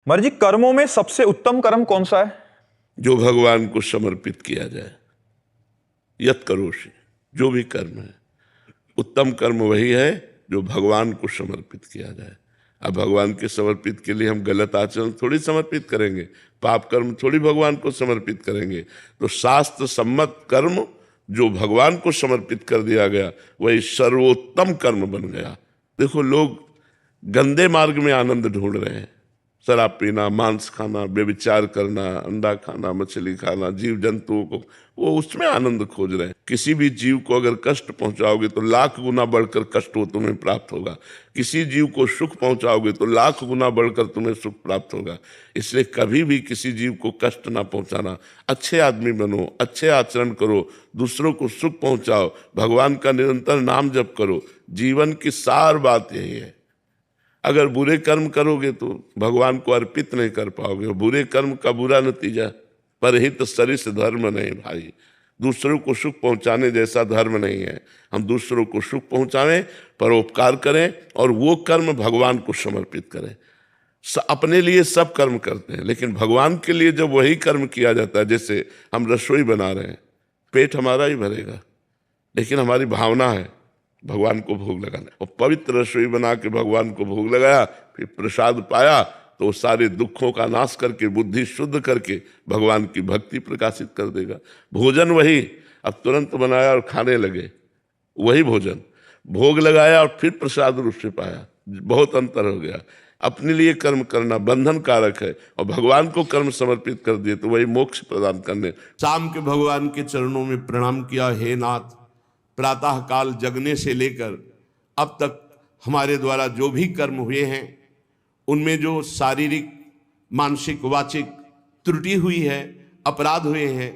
मर्जी कर्मों में सबसे उत्तम कर्म कौन सा है? जो भगवान को समर्पित किया जाए। यत करोषि, जो भी कर्म है, उत्तम कर्म वही है जो भगवान को समर्पित किया जाए। अब भगवान के समर्पित के लिए हम गलत आचरण थोड़ी समर्पित करेंगे, पाप कर्म थोड़ी भगवान को समर्पित करेंगे। तो शास्त्र सम्मत कर्म जो भगवान को समर्पित कर दिया गया वही सर्वोत्तम कर्म बन गया। देखो, लोग गंदे मार्ग में आनंद ढूंढ रहे हैं, शराब पीना, मांस खाना, व्यभिचार करना, अंडा खाना, मछली खाना, जीव जंतुओं को वो उसमें आनंद खोज रहे हैं। किसी भी जीव को अगर कष्ट पहुंचाओगे तो लाख गुना बढ़कर कष्ट वो तुम्हें प्राप्त होगा। किसी जीव को सुख पहुंचाओगे तो लाख गुना बढ़कर तुम्हें सुख प्राप्त होगा। इसलिए कभी भी किसी जीव को कष्ट ना पहुंचाना। अच्छे आदमी बनो, अच्छे आचरण करो, दूसरों को सुख पहुंचाओ, भगवान का निरंतर नाम जप करो। जीवन की सार बात यही है। अगर बुरे कर्म करोगे तो भगवान को अर्पित नहीं कर पाओगे। बुरे कर्म का बुरा नतीजा, परहित सरिस धर्म नहीं भाई। दूसरों को सुख पहुंचाने जैसा धर्म नहीं है। हम दूसरों को सुख पहुंचाएं, परोपकार करें और वो कर्म भगवान को समर्पित करें। अपने लिए सब कर्म करते हैं, लेकिन भगवान के लिए जब वही कर्म किया जाता है, जैसे हम रसोई बना रहे हैं, पेट हमारा ही भरेगा, लेकिन हमारी भावना है भगवान को भोग लगाना। और पवित्र रसोई बना के भगवान को भोग लगाया, फिर प्रसाद पाया, तो सारे दुखों का नाश करके, बुद्धि शुद्ध करके भगवान की भक्ति प्रकाशित कर देगा। भोजन वही, अब तुरंत बनाया और खाने लगे, वही भोजन। भोग लगाया और फिर प्रसाद रूप से पाया, बहुत अंतर हो गया। अपने लिए कर्म करना बंधन कारक है, और भगवान को कर्म समर्पित कर दिए तो वही मोक्ष प्रदान करने। शाम के भगवान के चरणों में प्रणाम किया। हे नाथ, प्रातः काल जगने से लेकर अब तक हमारे द्वारा जो भी कर्म हुए हैं, उनमें जो शारीरिक, मानसिक, वाचिक त्रुटि हुई है, अपराध हुए हैं,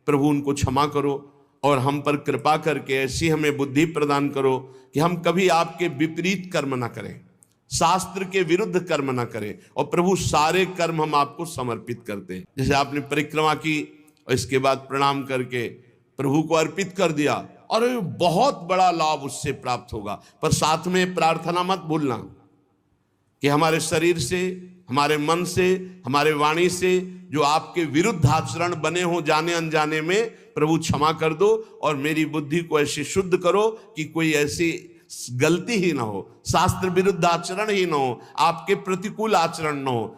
प्रभु उनको क्षमा करो और हम पर कृपा करके ऐसी हमें बुद्धि प्रदान करो कि हम कभी आपके विपरीत कर्म ना करें, शास्त्र के विरुद्ध कर्म ना करें। और प्रभु, सारे कर्म हम आपको समर्पित करते हैं। जैसे आपने परिक्रमा की और इसके बाद प्रणाम करके प्रभु को अर्पित कर दिया, और बहुत बड़ा लाभ उससे प्राप्त होगा। पर साथ में प्रार्थना मत भूलना कि हमारे शरीर से, हमारे मन से, हमारे वाणी से जो आपके विरुद्ध आचरण बने हो जाने अनजाने में, प्रभु क्षमा कर दो और मेरी बुद्धि को ऐसे शुद्ध करो कि कोई ऐसी गलती ही ना हो, शास्त्र विरुद्ध आचरण ही ना हो, आपके प्रतिकूल आचरण ना हो।